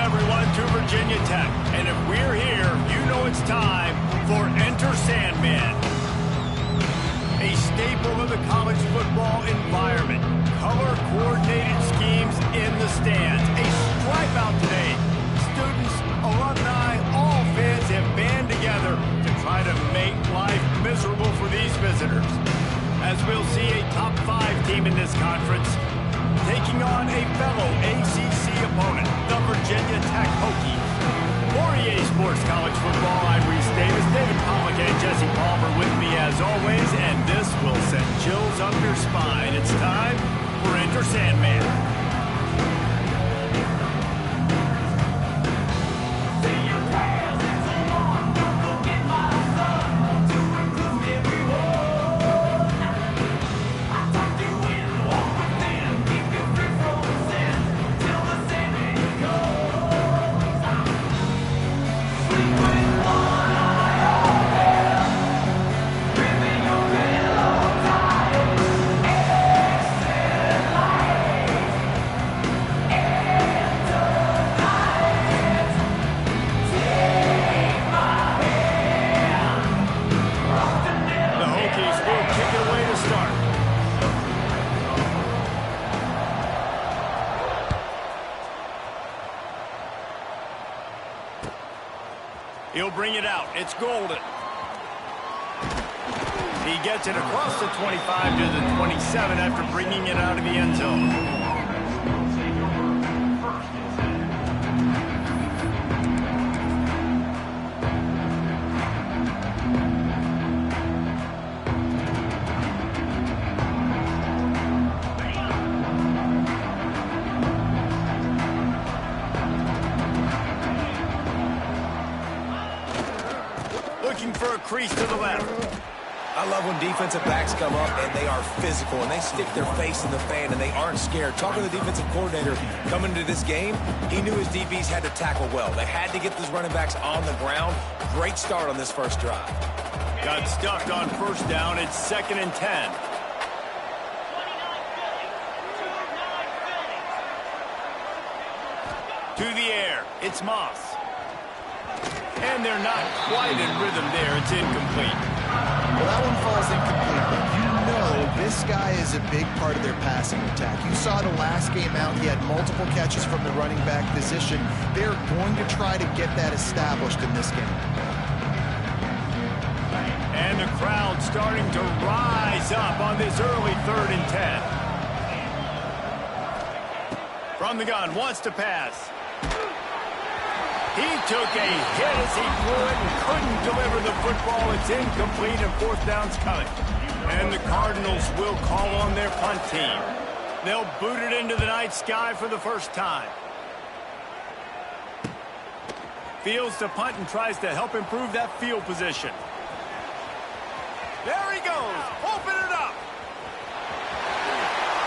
everyone, to Virginia Tech. And if we're here, you know it's time for Enter Sandman. A staple of the college football environment. Color-coordinated schemes in the stands. A stripe out today. Students, alumni, all fans have band together to try to make life miserable for these visitors. As we'll see a top 5 team in this conference taking on a fellow ACC opponent, the Virginia Tech Hokies. For EA Sports College Football, I'm Reese Davis, David Pollock, and Jesse Palmer with me as always, and this will send chills up your spine. It's time for Enter Sandman. He'll bring it out. It's Golden. He gets it across the 25 to the 27 after bringing it out of the end zone. For a crease to the left. I love when defensive backs come up and they are physical and they stick their face in the fan and they aren't scared. Talking to the defensive coordinator coming into this game, he knew his DBs had to tackle well. They had to get those running backs on the ground. Great start on this first drive. Got stuck on first down. It's 2nd and 10. To the air. It's Moss. And they're not quite in rhythm there. It's incomplete. Well, that one falls incomplete, but you know this guy is a big part of their passing attack. You saw the last game out. He had multiple catches from the running back position. They're going to try to get that established in this game. And the crowd starting to rise up on this early 3rd and 10. From the gun, wants to pass. He took a hit as he threw it and couldn't deliver the football. It's incomplete and 4th down's coming. And the Cardinals will call on their punt team. They'll boot it into the night sky for the first time. Fields to punt and tries to help improve that field position. There he goes. Open it up.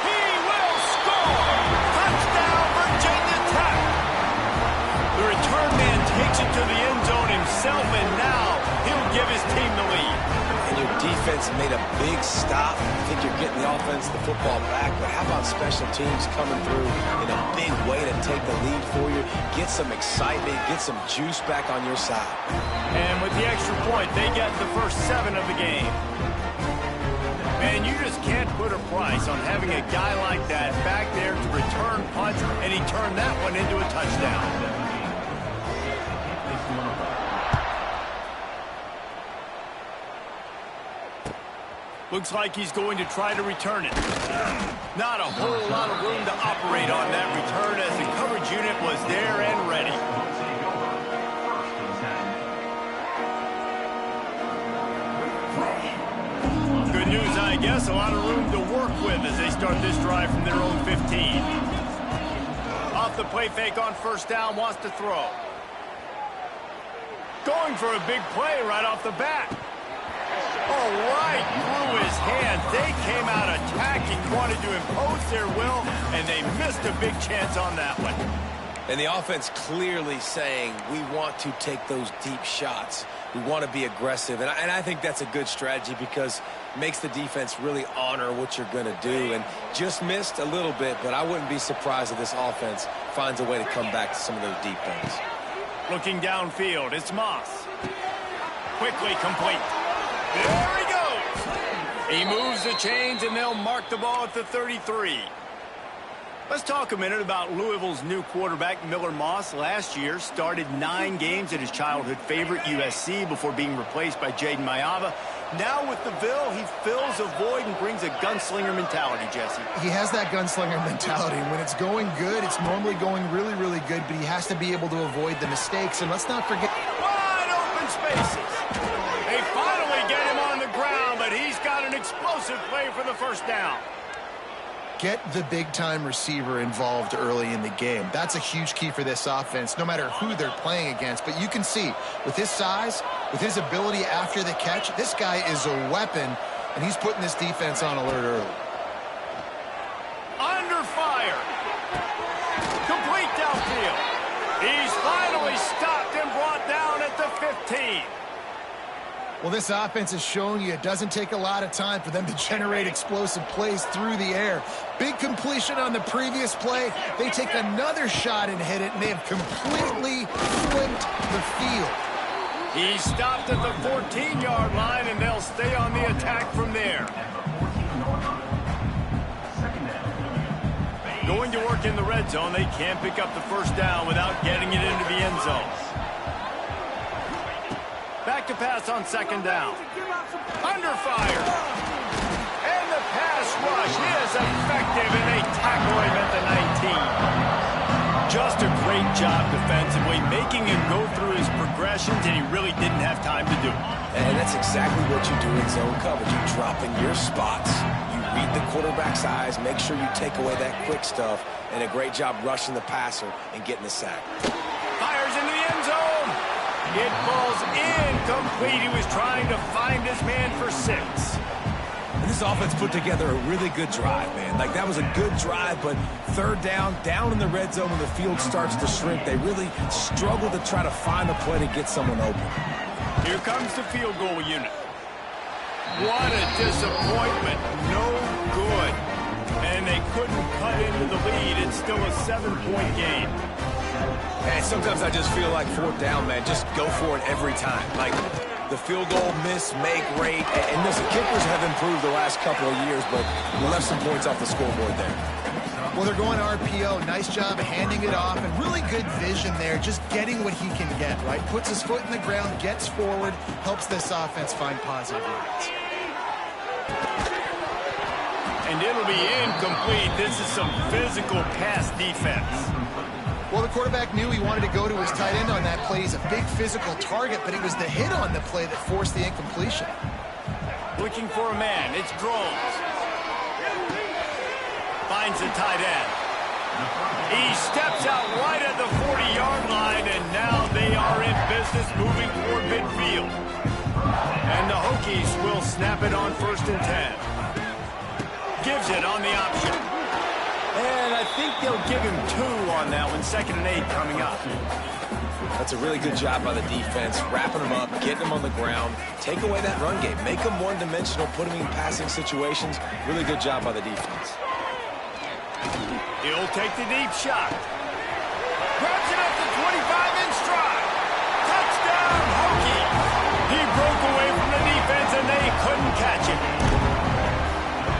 He will score. Touchdown, Virginia Tech. The return man takes it to the end zone himself, and now he'll give his team the lead. And your defense made a big stop. I think you're getting the offense, the football back, but how about special teams coming through in a big way to take the lead for you, get some excitement, get some juice back on your side. And with the extra point, they get the first 7 of the game. Man, you just can't put a price on having a guy like that back there to return punts, and he turned that one into a touchdown. Looks like he's going to try to return it. Not a whole lot of room to operate on that return as the coverage unit was there and ready. Good news, I guess. A lot of room to work with as they start this drive from their own 15. Off the play fake on first down, wants to throw. Going for a big play right off the bat. Oh, right through his hands. They came out attacking, wanted to impose their will, and they missed a big chance on that one. And the offense clearly saying, we want to take those deep shots. We want to be aggressive, and I think that's a good strategy because it makes the defense really honor what you're going to do. And just missed a little bit, but I wouldn't be surprised if this offense finds a way to come back to some of those deep things. Looking downfield, it's Moss. Quickly complete. There he goes. He moves the chains, and they'll mark the ball at the 33. Let's talk a minute about Louisville's new quarterback, Miller Moss. Last year, started 9 games at his childhood favorite, USC, before being replaced by Jaden Mayava. Now with the Ville, he fills a void and brings a gunslinger mentality, Jesse. He has that gunslinger mentality, and when it's going good, it's normally going really, really good, but he has to be able to avoid the mistakes. And let's not forget... Wide open spaces. They finally get him on the ground, but he's got an explosive play for the first down. Get the big-time receiver involved early in the game. That's a huge key for this offense, no matter who they're playing against. But you can see, with his size, with his ability after the catch, this guy is a weapon, and he's putting this defense on alert early. Under fire. Complete downfield. He's finally stopped and brought down at the 15. Well, this offense is showing you it doesn't take a lot of time for them to generate explosive plays through the air. Big completion on the previous play. They take another shot and hit it, and they have completely flipped the field. He stopped at the 14-yard line, and they'll stay on the attack from there. Going to work in the red zone, they can't pick up the first down without getting it into the end zone. Back to pass on second down. Under fire. And the pass rush is effective, and they tackle him at the 19. Just a great job defensively, making him go through his progressions, and he really didn't have time to do it. And that's exactly what you do in zone coverage. You drop in your spots. You read the quarterback's eyes, make sure you take away that quick stuff, and a great job rushing the passer and getting the sack. Fires into the end zone. It falls incomplete. He was trying to find his man for 6. And this offense put together a really good drive, man. Like, that was a good drive, but third down in the red zone when the field starts to shrink, they really struggle to try to find a play to get someone open. Here comes the field goal unit. What a disappointment. No good. And they couldn't cut into the lead. It's still a 7-point game. And sometimes I just feel like fourth down, man, just go for it every time. Like, the field goal miss, make rate, and listen, kickers have improved the last couple of years, but we left some points off the scoreboard there. Well, they're going RPO. Nice job handing it off, and really good vision there, just getting what he can get, right? Puts his foot in the ground, gets forward, helps this offense find positive yards. And it'll be incomplete. This is some physical pass defense. Well, the quarterback knew he wanted to go to his tight end on that play. He's a big physical target, but it was the hit on the play that forced the incompletion. Looking for a man. It's Drones. Finds the tight end. He steps out right at the 40-yard line, and now they are in business moving toward midfield. And the Hokies will snap it on 1st and 10. Gives it on the option. And I think they'll give him 2 on that one. 2nd and 8 coming up. That's a really good job by the defense, wrapping them up, getting them on the ground, take away that run game, make them one-dimensional, put them in passing situations. Really good job by the defense. He'll take the deep shot. Grabs it at the 25 in stride. Touchdown, Hokies. He broke away from the defense, and they couldn't catch him.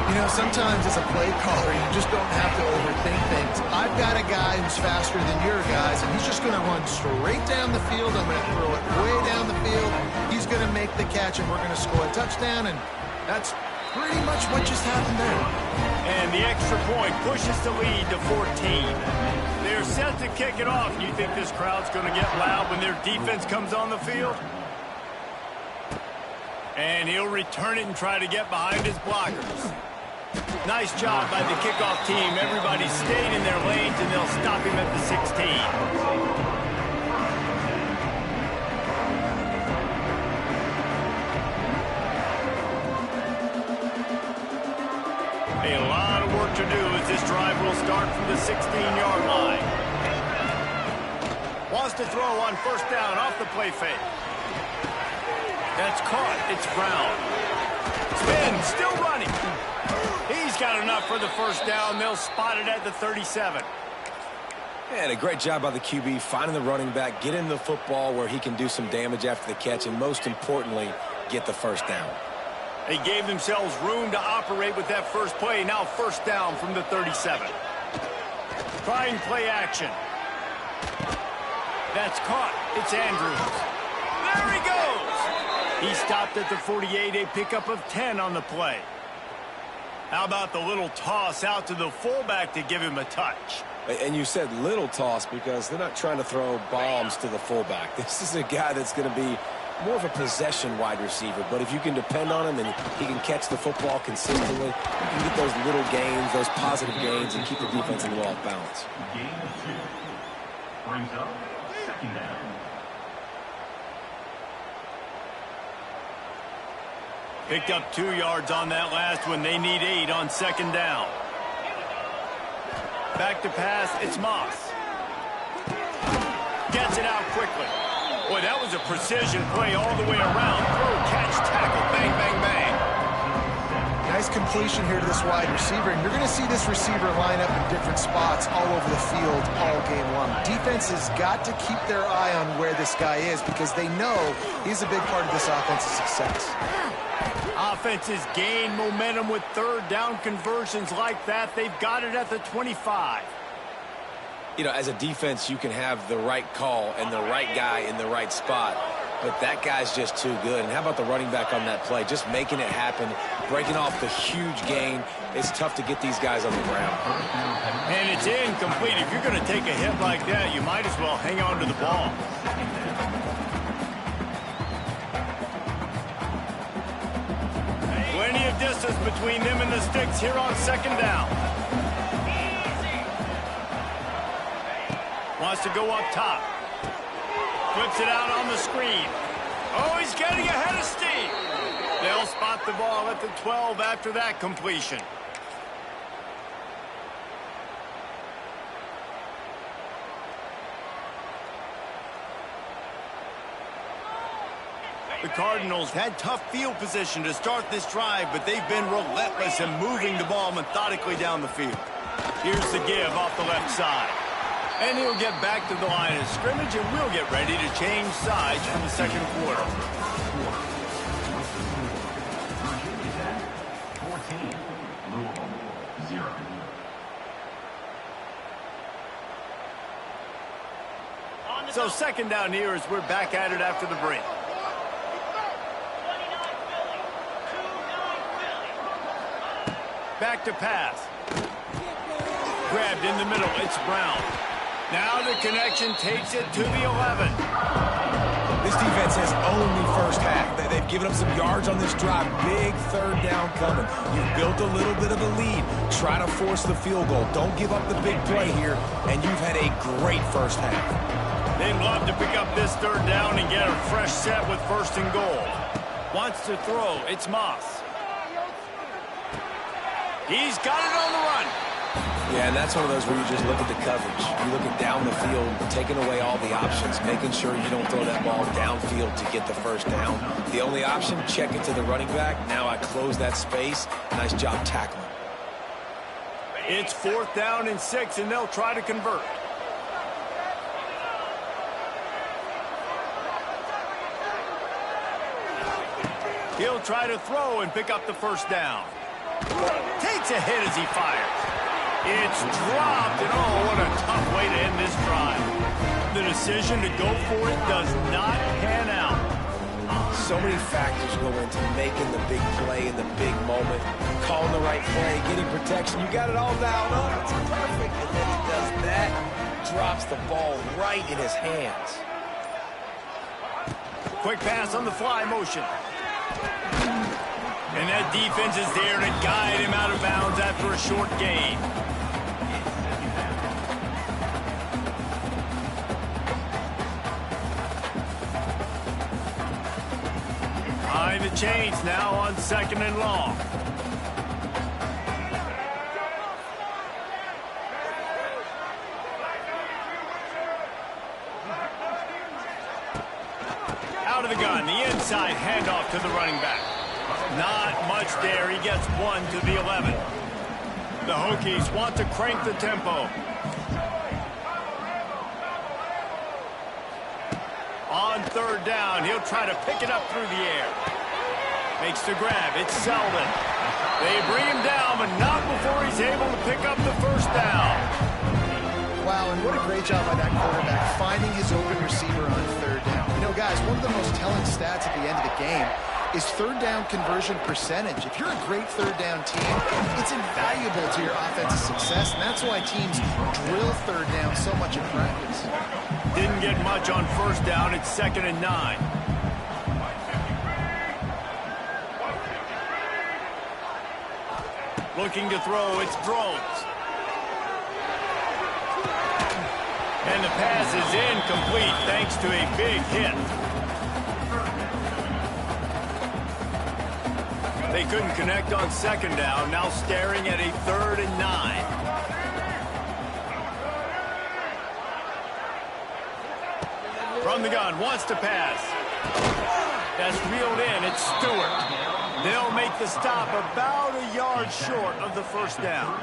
You know, sometimes as a play caller, you just don't have to overthink things. I've got a guy who's faster than your guys, and he's just going to run straight down the field. I'm going to throw it way down the field. He's going to make the catch, and we're going to score a touchdown, and that's pretty much what just happened there. And the extra point pushes the lead to 14. They're set to kick it off. You think this crowd's going to get loud when their defense comes on the field? And he'll return it and try to get behind his blockers. Nice job by the kickoff team. Everybody stayed in their lanes, and they'll stop him at the 16. A lot of work to do as this drive will start from the 16-yard line. Wants to throw on 1st down off the play fake. That's caught. It's Brown. Spin, still running. He's got enough for the first down. They'll spot it at the 37. And a great job by the QB finding the running back, getting the football where he can do some damage after the catch, and most importantly, get the first down. They gave themselves room to operate with that first play. Now first down from the 37. Trying play action. That's caught. It's Andrews. There he goes. He stopped at the 48, a pickup of 10 on the play. How about the little toss out to the fullback to give him a touch? And you said little toss because they're not trying to throw bombs to the fullback. This is a guy that's going to be more of a possession wide receiver. But if you can depend on him and he can catch the football consistently, you can get those little gains, those positive gains, and keep the defense a little off balance. Gain of 2. Brings up second down. Picked up 2 yards on that last one. They need 8 on second down. Back to pass, it's Moss. Gets it out quickly. Boy, that was a precision play all the way around. Throw, catch, tackle, bang, bang, bang. Nice completion here to this wide receiver, and you're going to see this receiver line up in different spots all over the field all game long. Defense has got to keep their eye on where this guy is because they know he's a big part of this offense's success. Offenses gain momentum with third down conversions like that. They've got it at the 25. You know, as a defense, you can have the right call and the right guy in the right spot, but that guy's just too good. And how about the running back on that play? Just making it happen, breaking off the huge gain. It's tough to get these guys on the ground. And it's incomplete. If you're going to take a hit like that, you might as well hang on to the ball. Plenty of distance between them and the sticks here on second down. Wants to go up top. Flips it out on the screen. Oh, he's getting ahead of steam. They'll spot the ball at the 12 after that completion. The Cardinals had tough field position to start this drive, but they've been relentless in moving the ball methodically down the field. Here's the give off the left side. And he'll get back to the line of scrimmage, and we'll get ready to change sides for the second quarter. 14, Louisville, 0. So second down here as we're back at it after the break. Back to pass. Grabbed in the middle. It's Brown. Now the connection takes it to the 11. This defense has owned the first half. They've given up some yards on this drive. Big third down coming. You've built a little bit of a lead. Try to force the field goal. Don't give up the big play here, and you've had a great first half. They'd love to pick up this third down and get a fresh set with first and goal. Wants to throw. It's Moss. He's got it on the run. Yeah, and that's one of those where you just look at the coverage. You look at down the field, taking away all the options, making sure you don't throw that ball downfield to get the first down. The only option, check it to the running back. Now I close that space. Nice job tackling. It's 4th down and 6, and they'll try to convert. He'll try to throw and pick up the first down. Takes a hit as he fires. It's dropped, and oh, what a tough way to end this drive. The decision to go for it does not pan out. So many factors go into making the big play in the big moment, calling the right play, getting protection. You got it all dialed up. It's perfect. And then he does that, drops the ball right in his hands. Quick pass on the fly motion. And that defense is there to guide him out of bounds after a short gain. Behind the chains now on 2nd and long. Out of the gun, the inside handoff to the running back. Not much there. He gets 1 to the 11. The Hokies want to crank the tempo. On third down, he'll try to pick it up through the air. Makes the grab. It's Selden. They bring him down, but not before he's able to pick up the first down. Wow, and what a great job by that quarterback, finding his open receiver on third down. You know, guys, one of the most telling stats at the end of the game is third down conversion percentage. If you're a great third down team, it's invaluable to your offensive success, and that's why teams drill third down so much in practice. Didn't get much on first down. It's 2nd and 9. Looking to throw. It's Drones. And the pass is incomplete thanks to a big hit. They couldn't connect on 2nd down. Now staring at a 3rd and 9. From the gun, wants to pass. That's reeled in. It's Stewart. They'll make the stop about a yard short of the first down.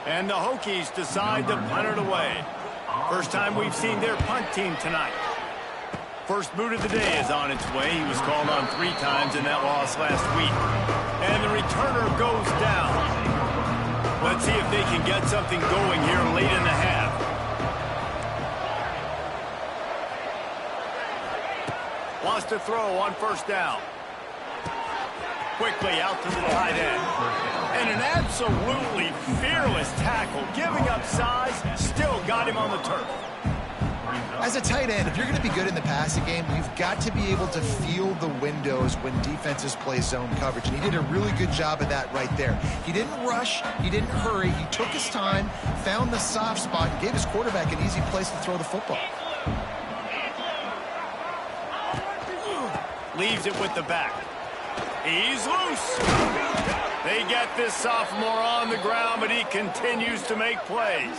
And the Hokies decide to punt it away. First time we've seen their punt team tonight. First boot of the day is on its way. He was called on 3 times in that loss last week. And the returner goes down. Let's see if they can get something going here late in the half. Wants to throw on first down. Quickly out to the tight end. And an absolutely fearless tackle. Giving up size, still got him on the turf. As a tight end, if you're going to be good in the passing game, you've got to be able to feel the windows when defenses play zone coverage. And he did a really good job of that right there. He didn't rush. He didn't hurry. He took his time, found the soft spot, and gave his quarterback an easy place to throw the football. Leaves it with the back. He's loose. They get this sophomore on the ground, but he continues to make plays.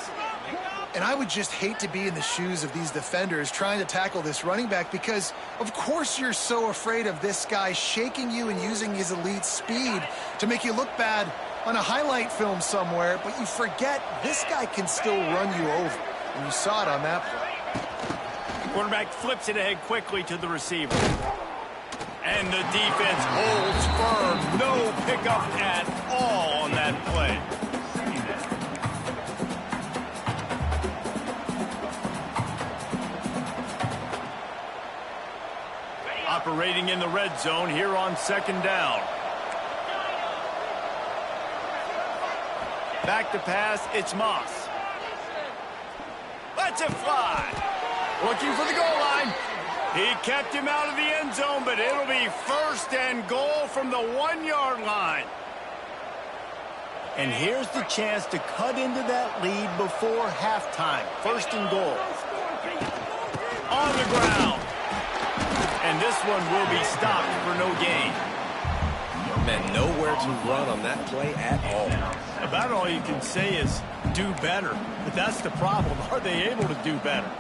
And I would just hate to be in the shoes of these defenders trying to tackle this running back because, of course, you're so afraid of this guy shaking you and using his elite speed to make you look bad on a highlight film somewhere, but you forget this guy can still run you over. And you saw it on that play. Quarterback flips it ahead quickly to the receiver. And the defense holds firm. No pickup at all on that play. Operating in the red zone here on 2nd down. Back to pass, it's Moss. Lets it fly. Looking for the goal line. He kept him out of the end zone, but it'll be 1st and goal from the 1-yard line. And here's the chance to cut into that lead before halftime. 1st and goal. On the ground. And this one will be stopped for no gain. Man, nowhere to run on that play at all. About all you can say is do better. But that's the problem. Are they able to do better?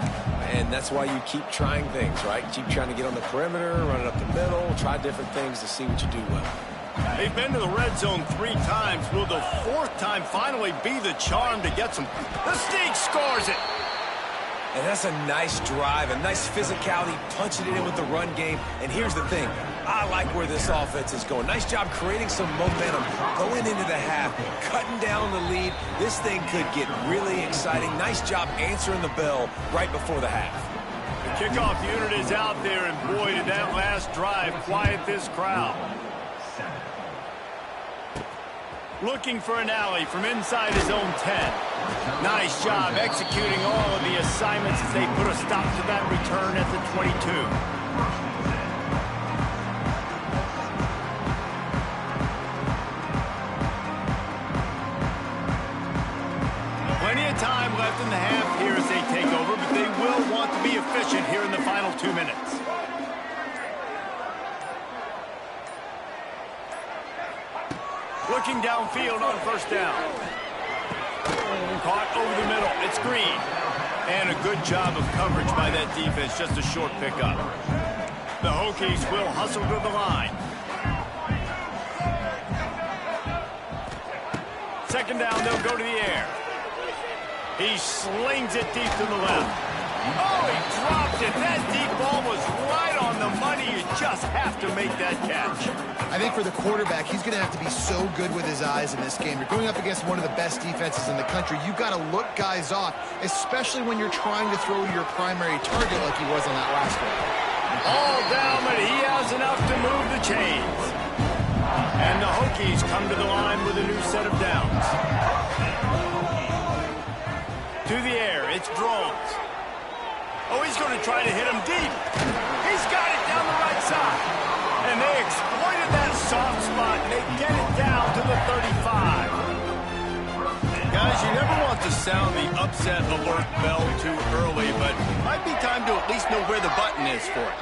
And that's why you keep trying things, right? Keep trying to get on the perimeter, run it up the middle, try different things to see what you do well. They've been to the red zone 3 times. Will the 4th time finally be the charm to get some? The Sneak scores it. And that's a nice drive, a nice physicality, punching it in with the run game. And here's the thing. I like where this offense is going. Nice job creating some momentum, going into the half, cutting down the lead. This thing could get really exciting. Nice job answering the bell right before the half. The kickoff unit is out there, and boy, did that last drive quiet this crowd. Looking for an alley from inside his own 10. Nice job executing all of the assignments as they put a stop to that return at the 22. Plenty of time left in the half here as they take over, but they will want to be efficient here in the final 2 minutes. Looking downfield on 1st down. Caught over the middle. It's Green. And a good job of coverage by that defense. Just a short pickup. The Hokies will hustle to the line. Second down, they'll go to the air. He slings it deep to the left. Oh, he dropped it. That deep ball was right on the money. You just have to make that catch. I think for the quarterback, he's going to have to be so good with his eyes in this game. You're going up against one of the best defenses in the country. You've got to look guys off, especially when you're trying to throw to your primary target like he was on that last one. All down, but he has enough to move the chains. And the Hokies come to the line with a new set of downs. To the air, it's Drones. Oh, he's going to try to hit him deep. He's got it down the right side. And they exploited that soft spot, and they get it down to the 35. Guys, you never want to sound the upset alert bell too early, but might be time to at least know where the button is for it.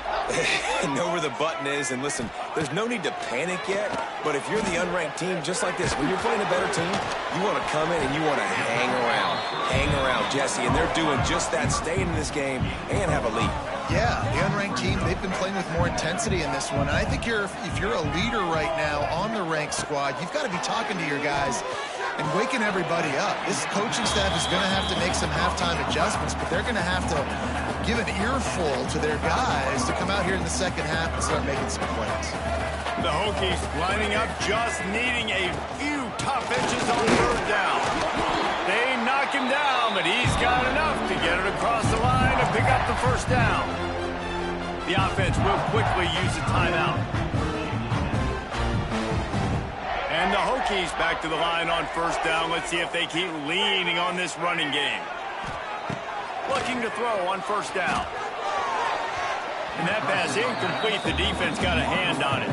Know where the button is, and listen, there's no need to panic yet, but if you're the unranked team, just like this, when you're playing a better team, you want to come in and you want to hang around, Jesse, and they're doing just that, staying in this game and have a lead. Yeah, the unranked team, they've been playing with more intensity in this one, and I think if you're a leader right now on the ranked squad, you've got to be talking to your guys and waking everybody up. This coaching staff is going to have to make some halftime adjustments, but they're going to have to give an earful to their guys to come out here in the second half and start making some plays. The Hokies lining up, just needing a few tough edges on third down. They knock him down, but he's got enough to get it across the line and pick up the first down. The offense will quickly use a timeout. And the Hokies back to the line on first down. Let's see if they keep leaning on this running game. Looking to throw on first down. And that pass incomplete. The defense got a hand on it.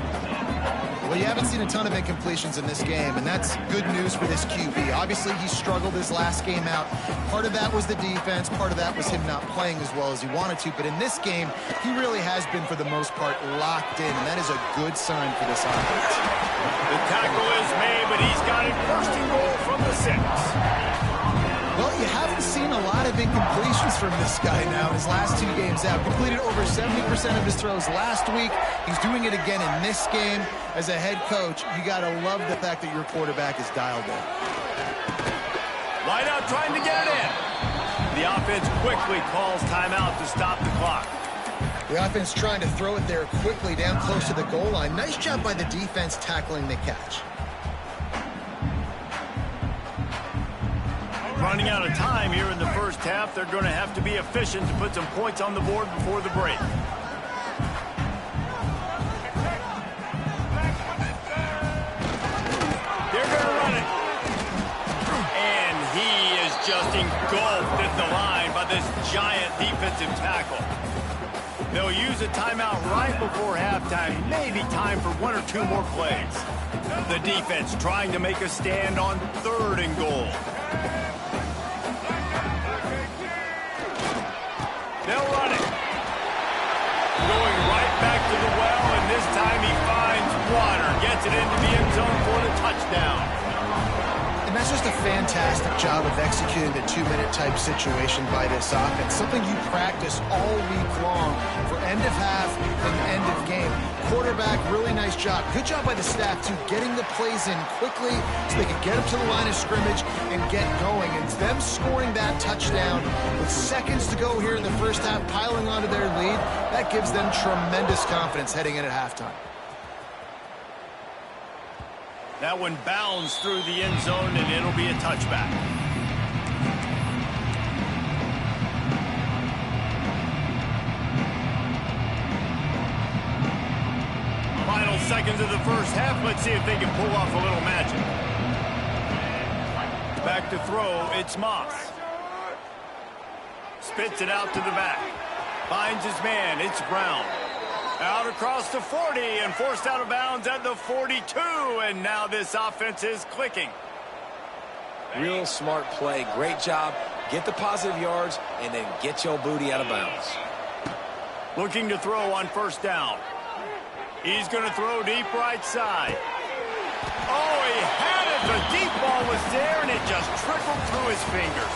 Well, you haven't seen a ton of incompletions in this game, and that's good news for this QB. Obviously, he struggled his last game out. Part of that was the defense. Part of that was him not playing as well as he wanted to. But in this game, he really has been, for the most part, locked in, and that is a good sign for this offense. The tackle is made, but he's got it first and goal from the 6. Well, you haven't seen a lot of incompletions from this guy now in his last 2 games out. Completed over 70% of his throws last week. He's doing it again in this game. As a head coach, you got to love the fact that your quarterback is dialed in. Wide out trying to get it in. The offense quickly calls timeout to stop the clock. The offense trying to throw it there quickly down close to the goal line. Nice job by the defense tackling the catch. Running out of time here in the first half. They're going to have to be efficient to put some points on the board before the break. They're going to run it. And he is just engulfed at the line by this giant defensive tackle. They'll use a timeout right before halftime. Maybe time for 1 or 2 more plays. The defense trying to make a stand on 3rd and goal. They'll run it. Going right back to the well, and this time he finds water. Gets it into the end zone for the touchdown. And that's just a fantastic job of executing the 2-minute type situation by this offense. Something you practice all week long for end of half and end of game. Quarterback, really nice job. Good job by the staff, too, getting the plays in quickly so they can get up to the line of scrimmage and get going. And them scoring that touchdown with seconds to go here in the first half, piling onto their lead, that gives them tremendous confidence heading in at halftime. That one bounds through the end zone, and it'll be a touchback. Final seconds of the first half. Let's see if they can pull off a little magic. Back to throw, it's Moss. Spits it out to the back. Finds his man, it's Brown. Out across the 40 and forced out of bounds at the 42. And now this offense is clicking. Real smart play. Great job. Get the positive yards and then get your booty out of bounds. Looking to throw on first down. He's going to throw deep right side. Oh, he had it. The deep ball was there, and it just trickled through his fingers.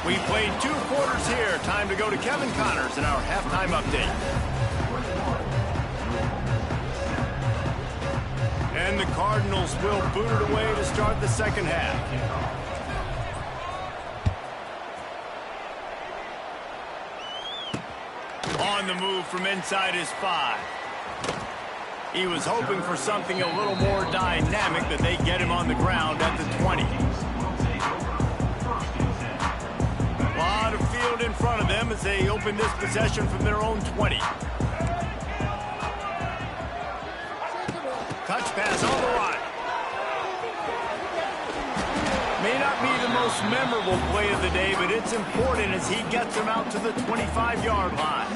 We played 2 quarters here. Time to go to Kevin Connors in our halftime update. And the Cardinals will boot it away to start the second half. On the move from inside his 5. He was hoping for something a little more dynamic, that they get him on the ground at the 20. A lot of field in front of them as they open this possession from their own 20. Touch pass on the line. May not be the most memorable play of the day, but it's important as he gets them out to the 25-yard line.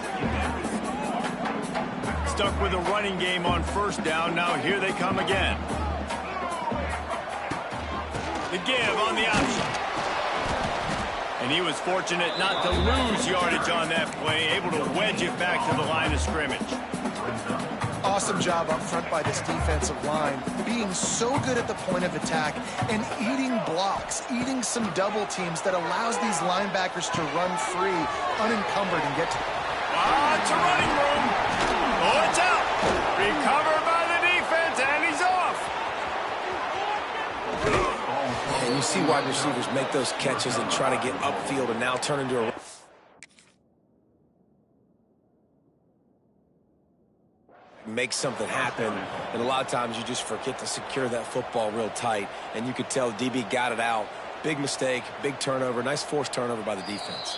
Stuck with a running game on first down. Now here they come again. The give on the option. And he was fortunate not to lose yardage on that play, able to wedge it back to the line of scrimmage. Awesome job up front by this defensive line, being so good at the point of attack and eating blocks, eating some double teams that allows these linebackers to run free, unencumbered, and get to... It's a running room. Oh, it's out. Recovered by the defense, and he's off. And you see wide receivers make those catches and try to get upfield and now turn into a... make something happen, and a lot of times you just forget to secure that football real tight, and you could tell DB got it out. Big mistake, big turnover, nice forced turnover by the defense.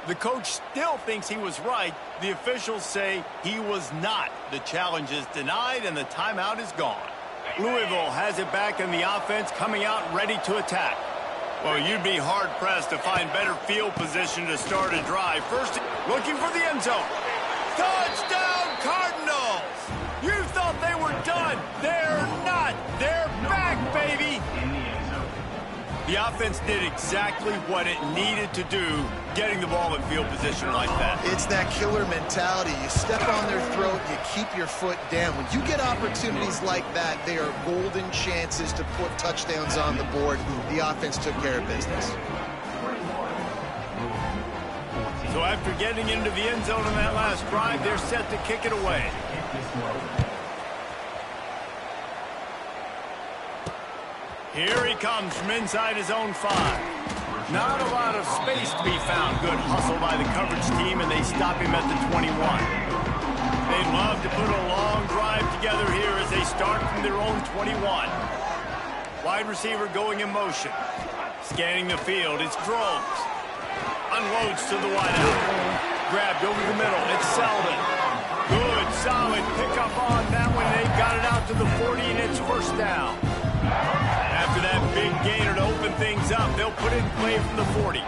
The coach still thinks he was right. The officials say he was not. The challenge is denied, and the timeout is gone. Louisville has it back in the offense, coming out ready to attack. Well, you'd be hard-pressed to find better field position to start a drive. First, looking for the end zone. Touchdown, Cardinals! You thought they were done. They're not. They're back, baby. The offense did exactly what it needed to do, getting the ball in field position like that. It's that killer mentality. You step on their throat, you keep your foot down. When you get opportunities like that, they are golden chances to put touchdowns on the board. The offense took care of business. So after getting into the end zone on that last drive, they're set to kick it away. Here he comes from inside his own 5. Not a lot of space to be found. Good hustle by the coverage team, and they stop him at the 21. They'd love to put a long drive together here as they start from their own 21. Wide receiver going in motion. Scanning the field, it's Drones. Unloads to the wideout. Grabbed over the middle, it's Selden. Good, solid pickup on that one. They got it out to the 40, and it's first down. After that big gainer to open things up, they'll put it in play from the 40.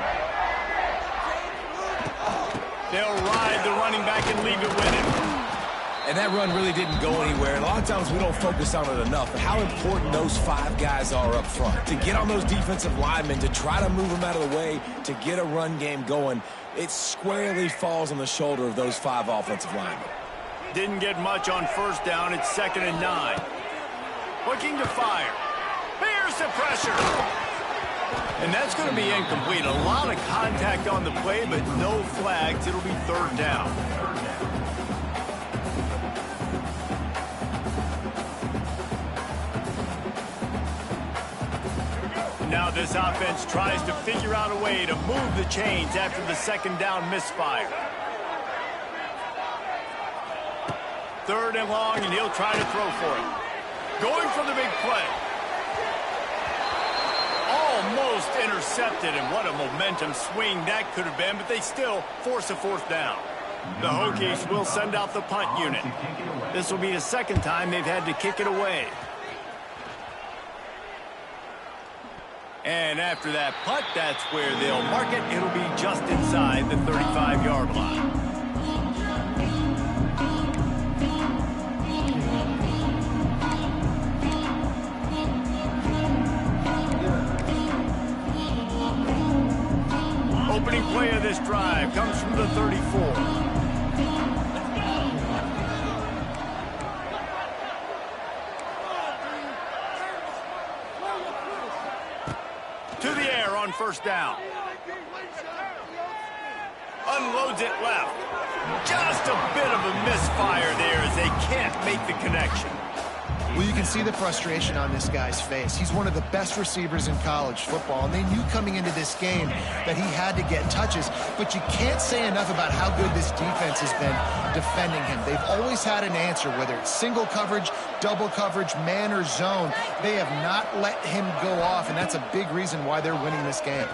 They'll ride the running back and leave it with him. And that run really didn't go anywhere. And a lot of times we don't focus on it enough, but how important those 5 guys are up front. To get on those defensive linemen, to try to move them out of the way, to get a run game going, it squarely falls on the shoulder of those 5 offensive linemen. Didn't get much on first down. It's 2nd and 9. Looking to fire. Here's the pressure. And that's going to be incomplete. A lot of contact on the play, but no flags. It'll be 3rd down. Now this offense tries to figure out a way to move the chains after the 2nd down misfire. 3rd and long, and he'll try to throw for it. Going for the big play. Almost intercepted, and what a momentum swing that could have been, but they still force a 4th down. The Hokies will send out the punt unit. This will be the 2nd time they've had to kick it away. And after that punt, that's where they'll mark it. It'll be just inside the 35-yard line. Opening play of this drive comes from the 34. To the air on first down. Unloads it left. Just a bit of a misfire there as they can't make the connection. Well, you can see the frustration on this guy's face. He's one of the best receivers in college football, and they knew coming into this game that he had to get touches, but you can't say enough about how good this defense has been defending him. They've always had an answer, whether it's single coverage, double coverage, man or zone. They have not let him go off, and that's a big reason why they're winning this game.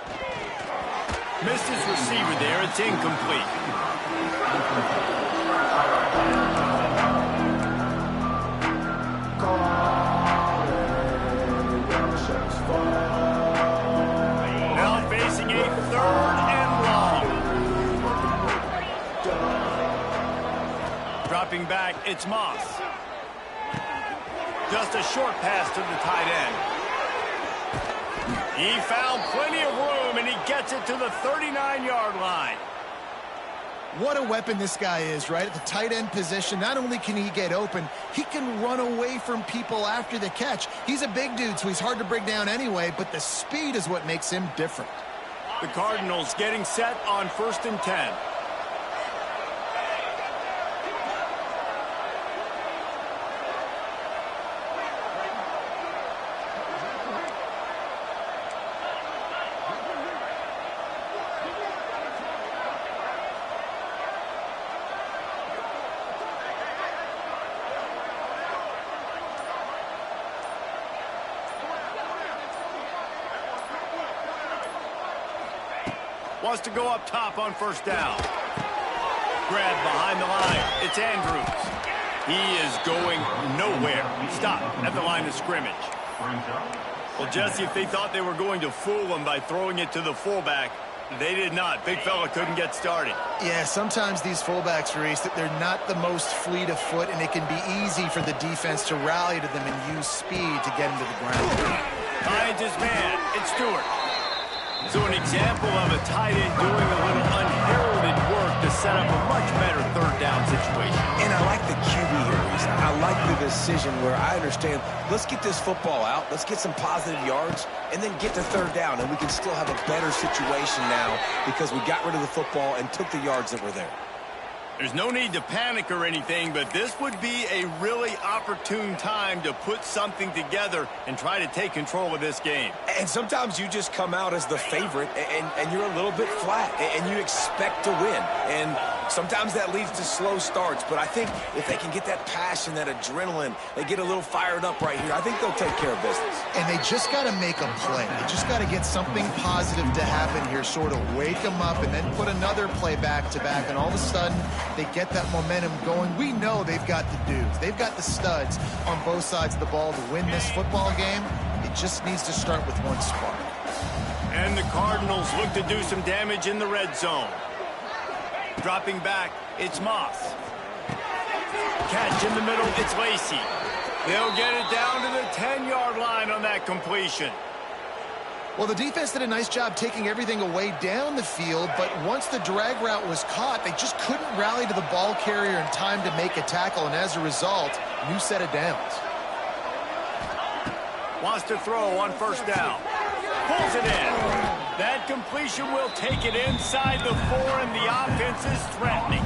Missed his receiver there. It's incomplete. Now facing a 3rd and long. Dropping back, it's Moss. Just a short pass to the tight end. He found plenty of room, and he gets it to the 39-yard line. What a weapon this guy is, right? At the tight end position, not only can he get open, he can run away from people after the catch. He's a big dude, so he's hard to bring down anyway, but the speed is what makes him different. The Cardinals getting set on 1st and 10. Wants to go up top on 1st down. Grab behind the line. It's Andrews. He is going nowhere. Stop at the line of scrimmage. Well, Jesse, if they thought they were going to fool him by throwing it to the fullback, they did not. Big fella couldn't get started. Yeah, sometimes these fullbacks, Reese, that they're not the most fleet of foot, and it can be easy for the defense to rally to them and use speed to get him to the ground. Finds his man. It's Stewart. So an example of a tight end doing a little unheralded work to set up a much better 3rd down situation. And I like the QB here, Reese. I like the decision where I understand, let's get this football out, let's get some positive yards, and then get to 3rd down, and we can still have a better situation now because we got rid of the football and took the yards that were there. There's no need to panic or anything, but this would be a really opportune time to put something together and try to take control of this game. And sometimes you just come out as the favorite, and you're a little bit flat, and you expect to win. And sometimes that leads to slow starts, but I think if they can get that passion, that adrenaline, they get a little fired up right here, I think they'll take care of business. And they just got to make a play. They just got to get something positive to happen here, sort of wake them up, and then put another play back-to-back, and all of a sudden, they get that momentum going. We know they've got the dudes. They've got the studs on both sides of the ball to win this football game. It just needs to start with one spark. And the Cardinals look to do some damage in the red zone. Dropping back, it's Moss. Catch in the middle, it's Lacey. They'll get it down to the 10-yard line on that completion. Well, the defense did a nice job taking everything away down the field, but once the drag route was caught, they just couldn't rally to the ball carrier in time to make a tackle, and as a result, new set of downs. Wants to throw on 1st down. Pulls it in. That completion will take it inside the 4, and the offense is threatening.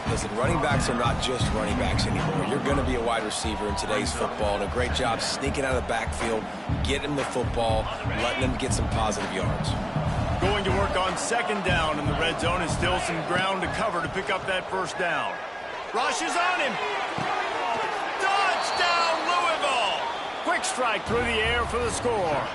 Listen, running backs are not just running backs anymore. You're going to be a wide receiver in today's football, and a great job sneaking out of the backfield, getting the football, letting them get some positive yards. Going to work on 2nd down in the red zone, and still some ground to cover to pick up that 1st down. Rush is on him. Touchdown, Louisville! Quick strike through the air for the score.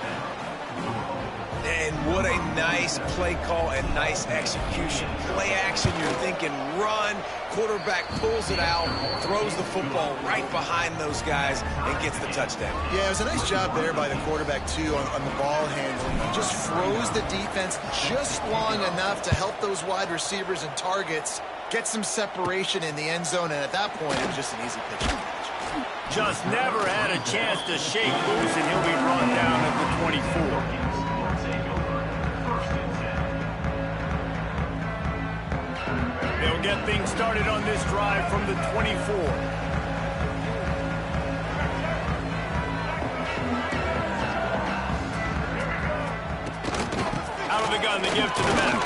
And what a nice play call and nice execution. Play action, you're thinking run. Quarterback pulls it out, throws the football right behind those guys, and gets the touchdown. Yeah, it was a nice job there by the quarterback, too, on the ball handling. He just froze the defense just long enough to help those wide receivers and targets get some separation in the end zone, and at that point, it was just an easy pitch to catch. Just never had a chance to shake loose, and he'll be brought down at the 24. They'll get things started on this drive from the 24. Out of the gun, they give to the back.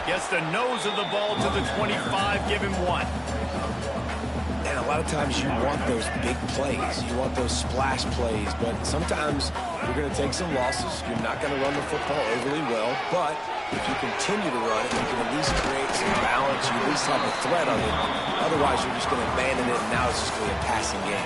Gets the nose of the ball to the 25, give him 1. And a lot of times you want those big plays. You want those splash plays. But sometimes you're going to take some losses. You're not going to run the football overly well. But if you continue to run it, you can at least create some balance. You at least have a threat of it. Otherwise, you're just going to abandon it, and now it's just going to be a passing game.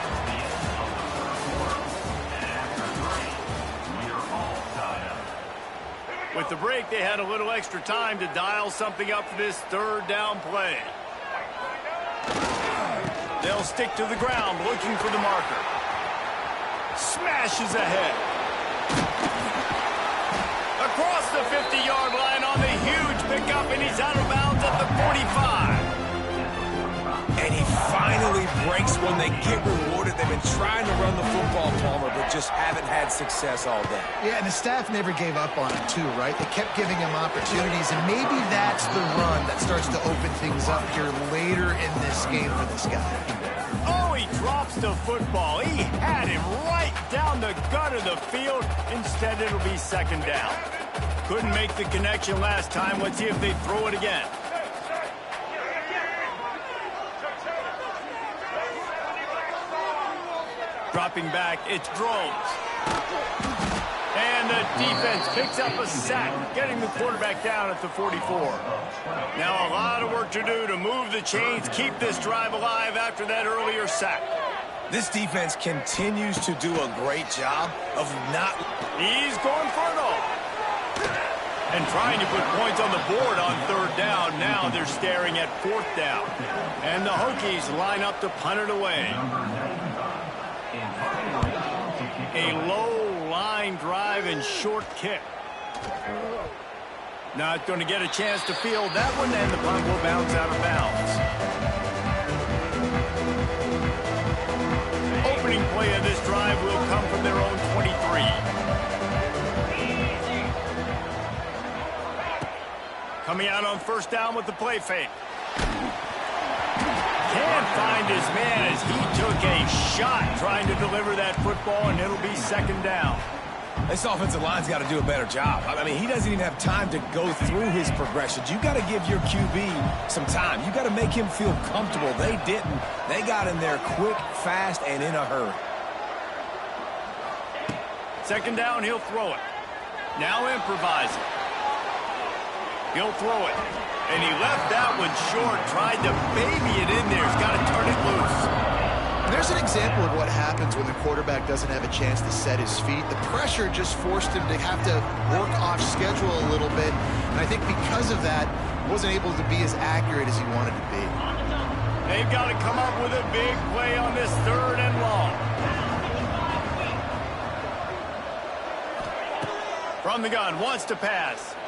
With the break, they had a little extra time to dial something up for this third down play. They'll stick to the ground, looking for the marker. Smashes ahead. Across the 50-yard line on the huge pickup, and he's out of bounds at the 45. And he finally breaks when they get rewarded. They've been trying to run the football, Palmer, but just haven't had success all day. Yeah, and the staff never gave up on him, too, right? They kept giving him opportunities, and maybe that's the run that starts to open things up here later in this game for this guy. Oh, he drops the football. He had him right down the gut of the field. Instead, it'll be second down. Couldn't make the connection last time. Let's see if they throw it again. Dropping back, it's Drones. And the defense picks up a sack, getting the quarterback down at the 44. Now a lot of work to do to move the chains, keep this drive alive after that earlier sack. This defense continues to do a great job of not... He's going for it all. And trying to put points on the board on third down. Now they're staring at fourth down. And the Hokies line up to punt it away. A low line drive and short kick. Not going to get a chance to field that one, and the punt will bounce out of bounds. Opening play of this drive will come from their own 23. Coming out on first down with the play fake. Can't find his man as he took a shot trying to deliver that football, and it'll be second down. This offensive line's got to do a better job. I mean, he doesn't even have time to go through his progressions. You got to give your QB some time. You got to make him feel comfortable. They didn't. They got in there quick, fast, and in a hurry. Second down, he'll throw it. Now improvising. He'll throw it. And he left that one short, tried to baby it in there. He's got to turn it loose. There's an example of what happens when the quarterback doesn't have a chance to set his feet. The pressure just forced him to have to work off schedule a little bit. And I think because of that, wasn't able to be as accurate as he wanted to be. They've got to come up with a big play on this third and long. From the gun, wants to pass.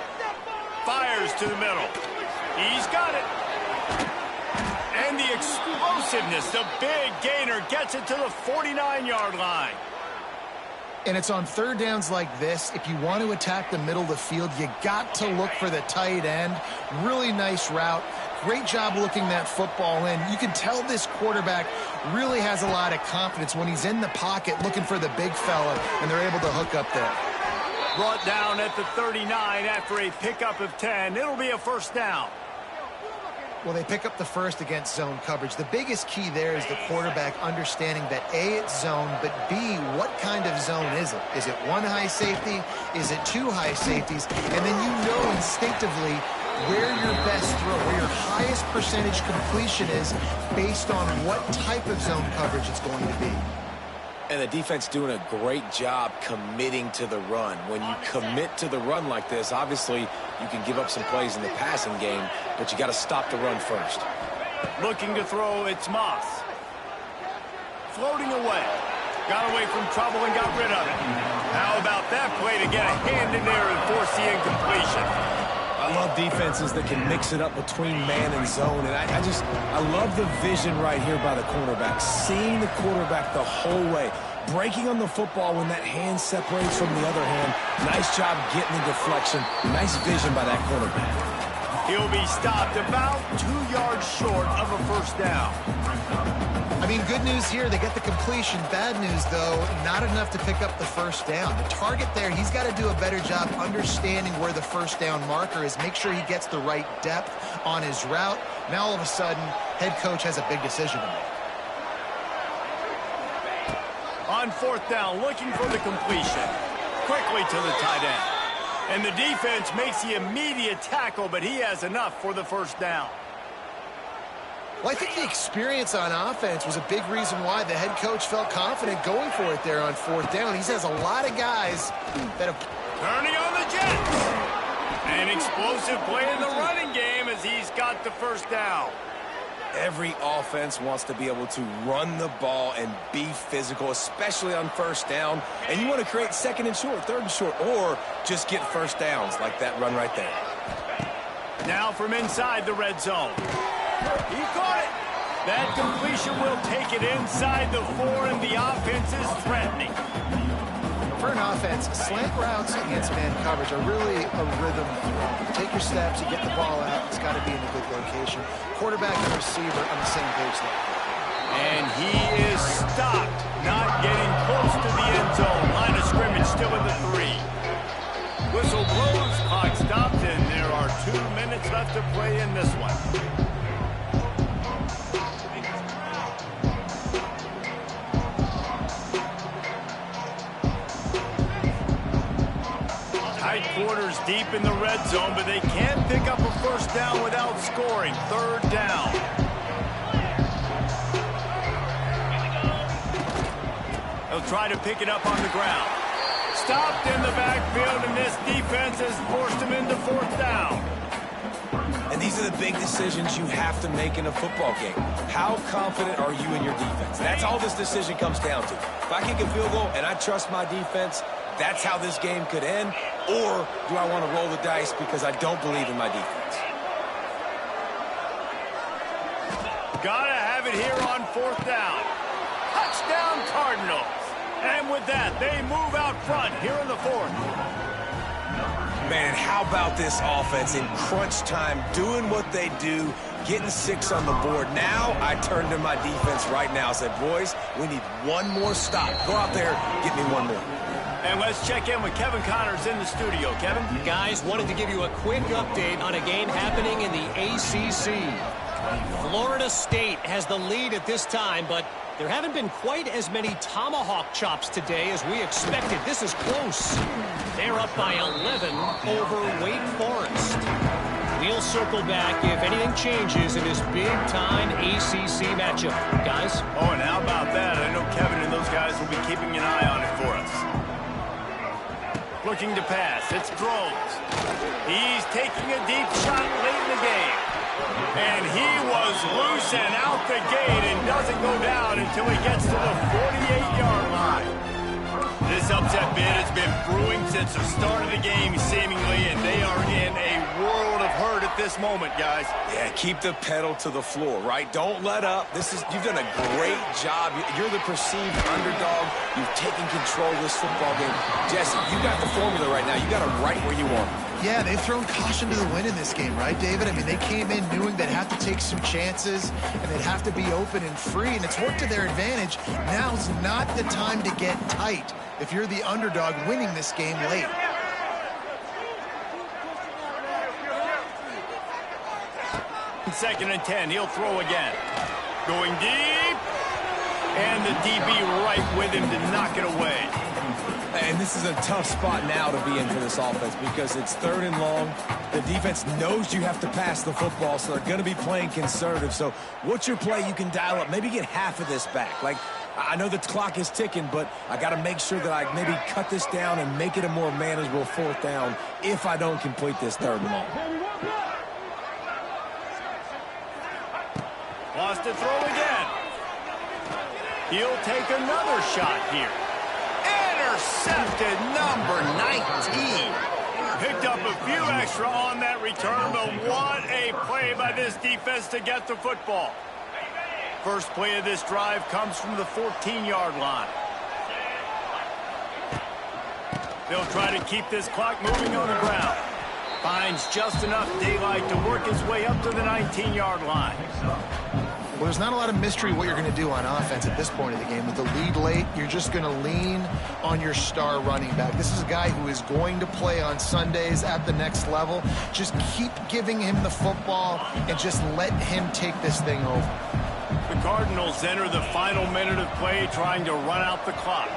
Fires to the middle. He's got it. And the explosiveness, the big gainer gets it to the 49-yard line. And it's on third downs like this. If you want to attack the middle of the field, you got to look for the tight end. Really nice route. Great job looking that football in. You can tell this quarterback really has a lot of confidence when he's in the pocket looking for the big fella, and they're able to hook up there. Brought down at the 39 after a pickup of 10. It'll be a first down. Well, they pick up the first against zone coverage. The biggest key there is the quarterback understanding that A, it's zone, but B, what kind of zone is it? Is it one high safety? Is it two high safeties? And then you know instinctively where your best throw, where your highest percentage completion is based on what type of zone coverage it's going to be. And the defense doing a great job committing to the run. When you commit to the run like this, obviously you can give up some plays in the passing game, but you got to stop the run first. Looking to throw, it's Moss. Floating away. Got away from trouble and got rid of it. How about that play to get a hand in there and force the incompletion? I love defenses that can mix it up between man and zone, and I love the vision right here by the cornerback, seeing the quarterback the whole way, breaking on the football when that hand separates from the other hand. Nice job getting the deflection. Nice vision by that cornerback. He'll be stopped about 2 yards short of a first down. I mean, good news here, they get the completion. Bad news, though, not enough to pick up the first down. The target there, he's got to do a better job understanding where the first down marker is, make sure he gets the right depth on his route. Now, all of a sudden, head coach has a big decision to make. On 4th down, looking for the completion. Quickly to the tight end. And the defense makes the immediate tackle, but he has enough for the 1st down. Well, I think the experience on offense was a big reason why the head coach felt confident going for it there on 4th down. He has a lot of guys that have... Turning on the Jets. An explosive play in the running game as he's got the 1st down. Every offense wants to be able to run the ball and be physical, especially on 1st down. And you want to create 2nd and short, 3rd and short, or just get 1st downs like that run right there. Now from inside the red zone. He caught it. That completion will take it inside the 4, and the offense is threatening. For an offense, slant routes against man coverage are really a rhythm throw. You take your steps, you get the ball out, it's got to be in a good location. Quarterback and receiver on the same page there. And he is stopped, not getting close to the end zone. Line of scrimmage still in the 3. Whistle blows, clock stopped, and there are 2 minutes left to play in this one. Quarters deep in the red zone, but they can't pick up a 1st down without scoring. 3rd down. They'll try to pick it up on the ground. Stopped in the backfield, and this defense has forced him into 4th down. And these are the big decisions you have to make in a football game. How confident are you in your defense? That's all this decision comes down to. If I kick a field goal and I trust my defense, that's how this game could end. Or do I want to roll the dice because I don't believe in my defense? Gotta have it here on 4th down. Touchdown Cardinals. And with that, they move out front here in the 4th. Man, how about this offense in crunch time, doing what they do, getting 6 on the board. Now I turn to my defense right now and said, boys, we need one more stop. Go out there, get me one more. And let's check in with Kevin Connors in the studio. Kevin? Guys, wanted to give you a quick update on a game happening in the ACC. Florida State has the lead at this time, but there haven't been quite as many tomahawk chops today as we expected. This is close. They're up by 11 over Wake Forest. We'll circle back if anything changes in this big-time ACC matchup. Guys? Oh, and how about that? I know Kevin and those guys will be keeping an eye on it for us. Looking to pass. It's throws. He's taking a deep shot late in the game. And he was loose and out the gate and doesn't go down until he gets to the 48-yard line. This upset bid has been brewing since the start of the game, seemingly, and they are in a world of hurt at this moment, guys. Yeah, keep the pedal to the floor, right? Don't let up. You've done a great job. You're the perceived underdog. You've taken control of this football game. Jesse, you got the formula right now. You got it right where you want it. Yeah, they've thrown caution to the wind in this game, right, David? I mean, they came in knowing they'd have to take some chances, and they'd have to be open and free, and it's worked to their advantage. Now's not the time to get tight if you're the underdog winning this game late. Second and 10, he'll throw again. Going deep, and the DB right with him to knock it away. And this is a tough spot now to be in for this offense because it's 3rd and long. The defense knows you have to pass the football, so they're going to be playing conservative. So what's your play you can dial up? Maybe get half of this back. Like, I know the clock is ticking, but I got to make sure that I maybe cut this down and make it a more manageable 4th down if I don't complete this 3rd and long. Lost to throw again. He'll take another shot here. Intercepted, number 19. Picked up a few extra on that return, but what a play by this defense to get the football. First play of this drive comes from the 14-yard line. They'll try to keep this clock moving on the ground. Finds just enough daylight to work his way up to the 19-yard line. Well, there's not a lot of mystery what you're going to do on offense at this point of the game. With the lead late, you're just going to lean on your star running back. This is a guy who is going to play on Sundays at the next level. Just keep giving him the football and just let him take this thing over. The Cardinals enter the final minute of play trying to run out the clock.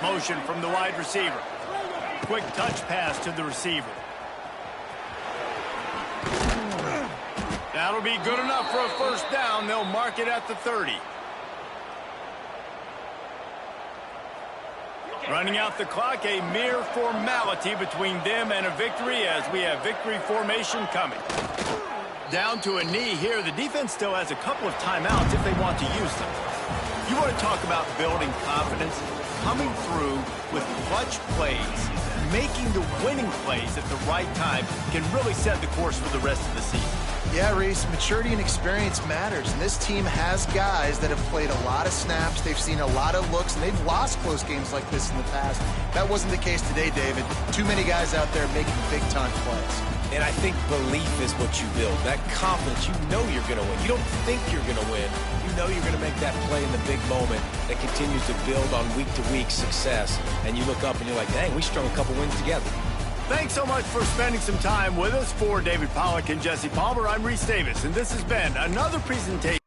Motion from the wide receiver. Quick touch pass to the receiver. That'll be good enough for a first down. They'll mark it at the 30. Running out the clock, a mere formality between them and a victory as we have victory formation coming. Down to a knee here. The defense still has a couple of timeouts if they want to use them. You want to talk about building confidence? Coming through with clutch plays, making the winning plays at the right time can really set the course for the rest of the season. Yeah, Reese, maturity and experience matters, and this team has guys that have played a lot of snaps, they've seen a lot of looks, and they've lost close games like this in the past. That wasn't the case today, David. Too many guys out there making big-time plays. And I think belief is what you build. That confidence, you know you're going to win. You don't think you're going to win. You know you're going to make that play in the big moment that continues to build on week-to-week success. And you look up and you're like, dang, we strung a couple wins together. Thanks so much for spending some time with us. For David Pollack and Jesse Palmer, I'm Reese Davis, and this has been another presentation.